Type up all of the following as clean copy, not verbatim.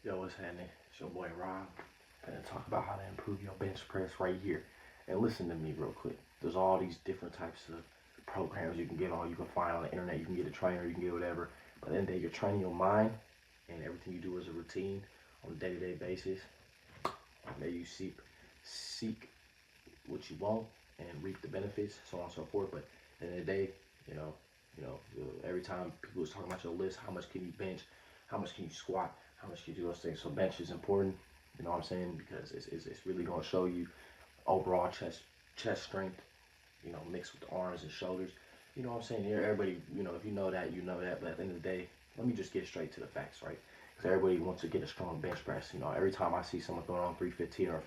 Yo, what's happening? It's your boy Rob. Gonna talk about how to improve your bench press right here. And listen to me real quick. There's all these different types of programs you can get on. You can find on the internet. You can get a trainer. You can get whatever. But then you're training your mind, and everything you do is a routine on a day-to-day basis. Maybe you seek what you want and reap the benefits, so on and so forth. But at the end of the day, you know, every time people was talking about your list, how much can you bench, how much can you squat, how much can you do those things. So bench is important. You know what I'm saying? Because it's really going to show you overall chest strength. Mixed with the arms and shoulders. You know what I'm saying? Everybody, if you know that, you know that. But at the end of the day, let me just get straight to the facts, right? Because everybody wants to get a strong bench press. Every time I see someone throwing on 315 or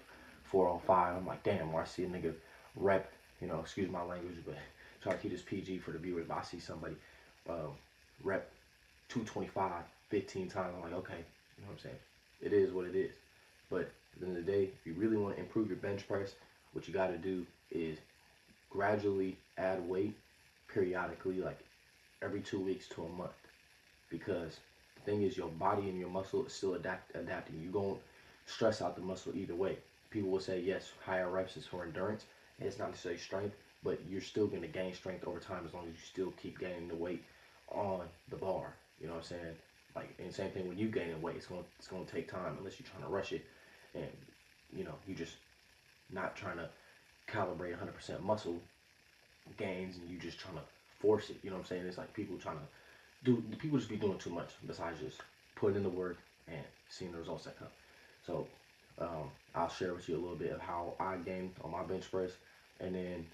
405, I'm like, damn, or I see a nigga rep, excuse my language, but try to keep this PG for the viewers. But I see somebody uh, rep 225 15 times. I'm like, okay, you know what I'm saying? It is what it is. But at the end of the day, if you really want to improve your bench press, what you got to do is gradually add weight periodically, like every 2 weeks to a month. Because the thing is, your body and your muscle is still adapting. You going to stress out the muscle either way. People will say, yes, higher reps is for endurance. And it's not necessarily strength, but you're still going to gain strength over time as long as you still keep gaining the weight on the bar. You know what I'm saying? Like, and same thing when you gaining weight. It's gonna take time unless you're trying to rush it, and you just not trying to calibrate 100% muscle gains, and you just trying to force it. You know what I'm saying? It's like people just be doing too much besides just putting in the work and seeing the results that come. So I'll share with you a little bit of how I gained on my bench press, and then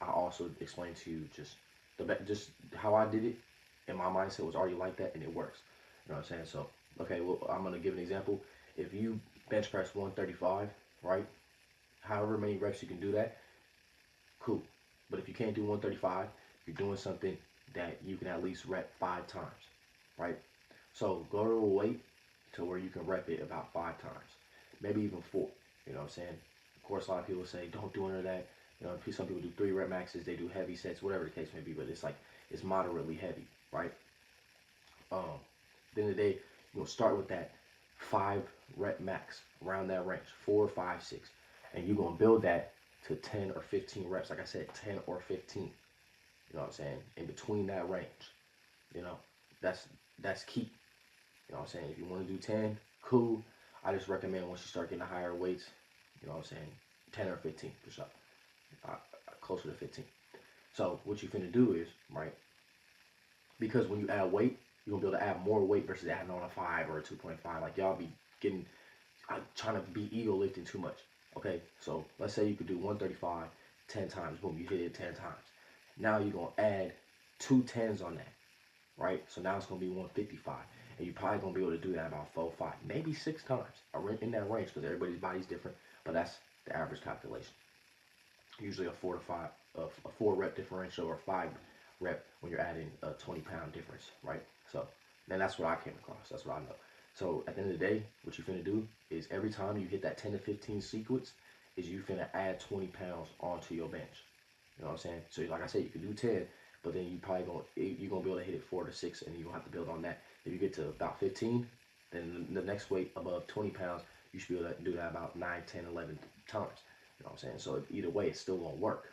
I also explain to you just how I did it, and my mindset was already like that, and it works. You know what I'm saying? So okay, well I'm gonna give an example. If you bench press 135, right? However many reps you can do that, cool. But if you can't do 135, you're doing something that you can at least rep 5 times, right? So go to a weight to where you can rep it about 5 times, maybe even four. You know what I'm saying? Of course, a lot of people say don't do any of that. Some people do 3 rep maxes, they do heavy sets, whatever the case may be. But it's like it's moderately heavy, right? At the end of the day, start with that 5 rep max around that range, 4, 5, 6, and you're gonna build that to 10 or 15 reps. Like I said, 10 or 15. You know what I'm saying? In between that range, you know, that's that's key. You know what I'm saying? If you want to do 10, cool. I just recommend once you start getting the higher weights, you know what I'm saying, 10 or 15 for sure, uh, closer to 15. So what you finna do is, right, because when you add weight, you're gonna be able to add more weight versus adding on a 5 or a 2.5. Like y'all be getting, I'm trying to be ego lifting too much. Okay, so let's say you could do 135 10 times. Boom, you hit it 10 times. Now you're gonna add 2 10s on that, right? So now it's gonna be 155, and you're probably gonna be able to do that about 4, 5, maybe 6 times in that range because everybody's body's different. But that's the average calculation. Usually a 4 to 5, a 4 rep differential or 5 rep when you're adding a 20-pound difference, right? So then that's what I came across. That's what I know. So at the end of the day, what you finna do is every time you hit that 10 to 15 sequence, is you finna add 20 pounds onto your bench. You know what I'm saying? So like I said, you can do 10, but then you're gonna be able to hit it 4 to 6, and you don't have to build on that. If you get to about 15, then the next weight above 20 pounds, you should be able to do that about 9, 10, 11 times. You know what I'm saying? So either way, it's still gonna work.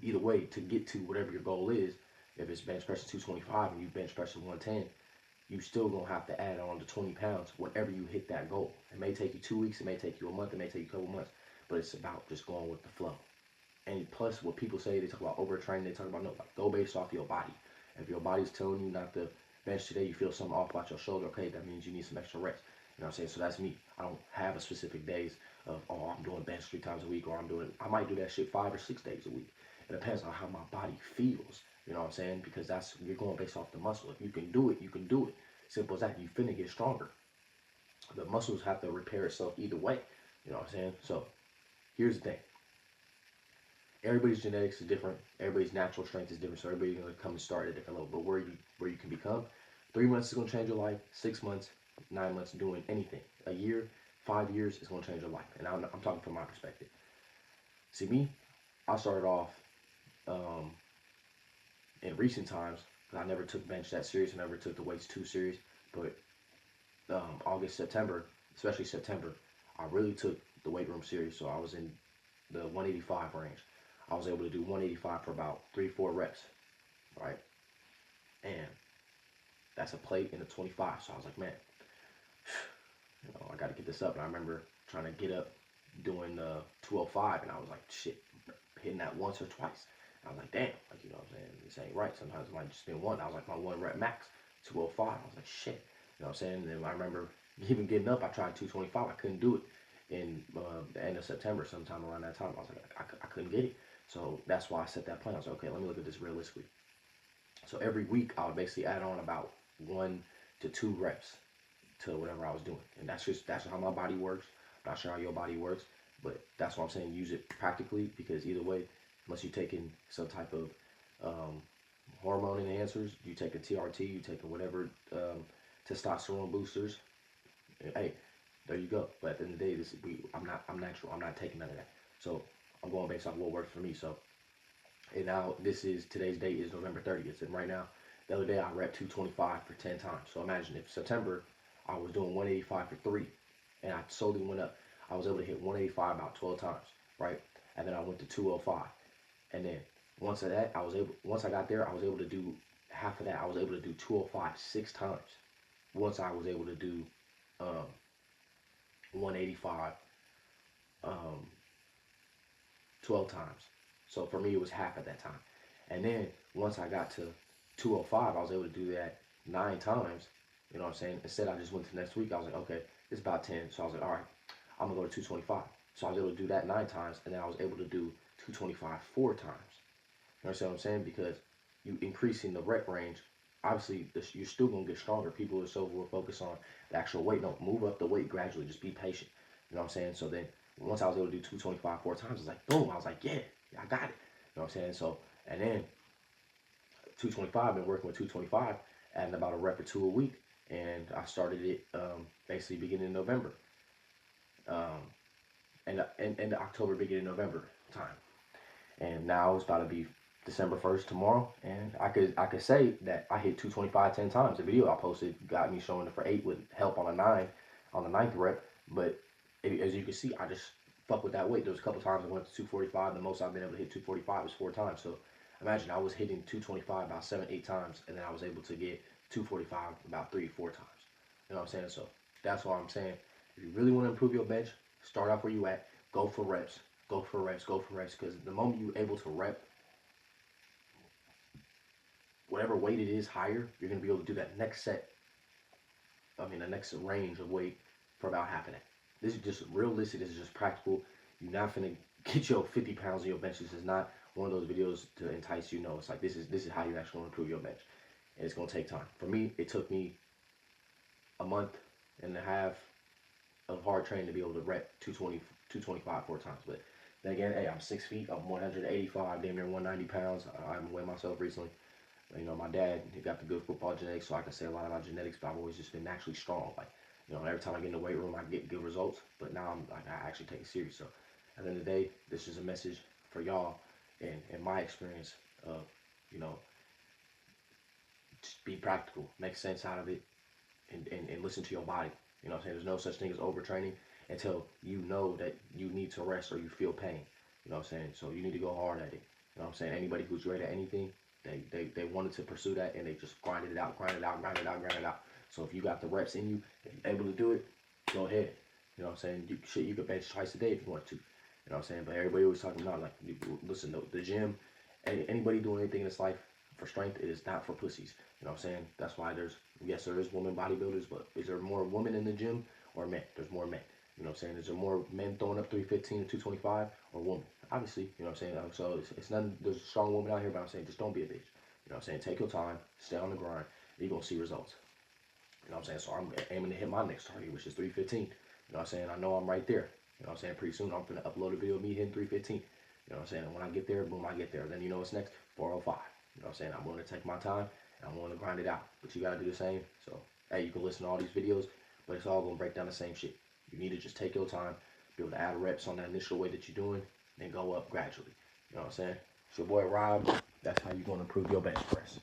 Either way, to get to whatever your goal is, if it's bench pressing 225 and you bench pressing 110, you still gonna have to add on the 20 pounds whenever you hit that goal. It may take you 2 weeks, it may take you a month, it may take you a couple months, but it's about just going with the flow. And plus, what people say, they talk about overtraining, they talk about no, like, go based off your body. If your body's telling you not to bench today, you feel something off about your shoulder, okay, that means you need some extra reps. You know what I'm saying? So that's me. I don't have a specific days of, oh, I'm doing bench 3 times a week, or I might do that shit 5 or 6 days a week. It depends on how my body feels. You know what I'm saying? Because you're going based off the muscle. If you can do it, you can do it. Simple as that. You finna get stronger. The muscles have to repair itself either way. You know what I'm saying? So here's the thing. Everybody's genetics is different. Everybody's natural strength is different. So everybody's gonna come and start at a different level. But where you can become, 3 months is gonna change your life. 6 months, 9 months doing anything. A year, 5 years is gonna change your life. And I'm talking from my perspective. See me, I started off um, in recent times. I never took bench that serious. I never took the weights too serious. But August, September, especially September, I really took the weight room serious. So I was in the 185 range. I was able to do 185 for about 3-4 reps, right? And that's a plate and a 25. So I was like, man, I got to get this up. And I remember trying to get up doing the 205, and I was like, shit, hitting that once or twice. I was like, damn, like, what I'm saying? This ain't right. Sometimes it might just be one. I was like, my 1 rep max, 205. I was like, shit, what I'm saying? And then I remember even getting up, I tried 225. I couldn't do it in the end of September, sometime around that time. I was like, I couldn't get it. So that's why I set that plan. I was like, okay, let me look at this realistically. So every week, I would basically add on about 1 to 2 reps to whatever I was doing. And that's how my body works. I'm not sure how your body works, but that's what I'm saying. Use it practically, because either way, unless you're taking some type of hormone enhancers, you take a TRT, you take a whatever testosterone boosters. Hey, there you go. But at the end of the day, I'm natural. I'm not taking none of that. So I'm going based off what works for me. So, and now today's date is November 30th, and right now, the other day I rep 225 for 10 times. So imagine if September I was doing 185 for 3, and I slowly went up. I was able to hit 185 about 12 times, right? And then I went to 205, and then once I got there, I was able to do half of that. I was able to do 205 6 times. Once I was able to do 185 um, 12 times. So for me, it was half at that time. And then once I got to 205, I was able to do that 9 times. You know what I'm saying? Instead, I just went to next week. I was like, okay, it's about 10. So I was like, all right, I'm going to go to 225. So I was able to do that 9 times. And then I was able to do 225 4 times. You understand what I'm saying? Because you increasing the rep range, obviously you're still going to get stronger. People are so focused on the actual weight. No, move up the weight gradually. Just be patient. You know what I'm saying? So then once I was able to do 225 4 times, it's like, boom. I was like, yeah, I got it. You know what I'm saying? So, and then 225, been working with 225, adding about a rep or 2 a week. And I started it basically beginning in November. And October, beginning November time. And now it's about to be December 1st tomorrow, and I could say that I hit 225 10 times. The video I posted got me showing it for 8 with help on a 9 on the 9th rep, but as you can see, I just fuck with that weight. There was a couple times I went to 245. The most I've been able to hit 245 is 4 times. So imagine I was hitting 225 about 7-8 times, and then I was able to get 245 about 3-4 times. You know what I'm saying? So that's why I'm saying, if you really want to improve your bench, start off where you at, go for reps, go for reps, go for reps, because the moment you're able to rep whatever weight it is higher, you're going to be able to do that next the next range of weight for about half of that. This is just realistic. This is just practical. You're not going to get your 50 pounds in your bench. This is not one of those videos to entice you. No, it's like this is how you actually improve your bench. And it's going to take time. For me, it took me a month and a half of hard training to be able to rep 225 4 times. But then again, hey, I'm 6 feet, I'm 185, damn near 190 pounds. I'm weighing myself recently. My dad, he got the good football genetics, so I can say a lot about genetics, but I've always just been naturally strong. Like, every time I get in the weight room, I get good results, but now I actually take it serious. So at the end of the day, this is a message for y'all and my experience of, just be practical, make sense out of it, and listen to your body. You know what I'm saying? There's no such thing as overtraining until you know that you need to rest or you feel pain. You know what I'm saying? So you need to go hard at it. You know what I'm saying? Anybody who's great at anything, they wanted to pursue that, and they just grinded it out, grind it out, grind it out, grind it out. So if you got the reps in you, if you're able to do it, go ahead. You know what I'm saying? You could bench twice a day if you want to. You know what I'm saying? But everybody always talking about, like, listen, the gym, anybody doing anything in this life for strength, it is not for pussies. You know what I'm saying? That's why there is women bodybuilders, but is there more women in the gym or men? There's more men. You know what I'm saying? Is there more men throwing up 315 and 225 or women? Obviously, you know what I'm saying? So it's nothing, there's a strong woman out here, but I'm saying just don't be a bitch. You know what I'm saying? Take your time, stay on the grind, and you're going to see results. You know what I'm saying? So I'm aiming to hit my next target, which is 315. You know what I'm saying? I know I'm right there. You know what I'm saying? Pretty soon I'm going to upload a video of me hitting 315. You know what I'm saying? And when I get there, boom, I get there. Then you know what's next? 405. You know what I'm saying? I'm going to take my time, and I'm going to grind it out. But you got to do the same. So, hey, you can listen to all these videos, but it's all going to break down the same shit. You need to just take your time, be able to add reps on that initial weight that you're doing, then go up gradually. You know what I'm saying? It's your boy Rob. That's how you're going to improve your bench press.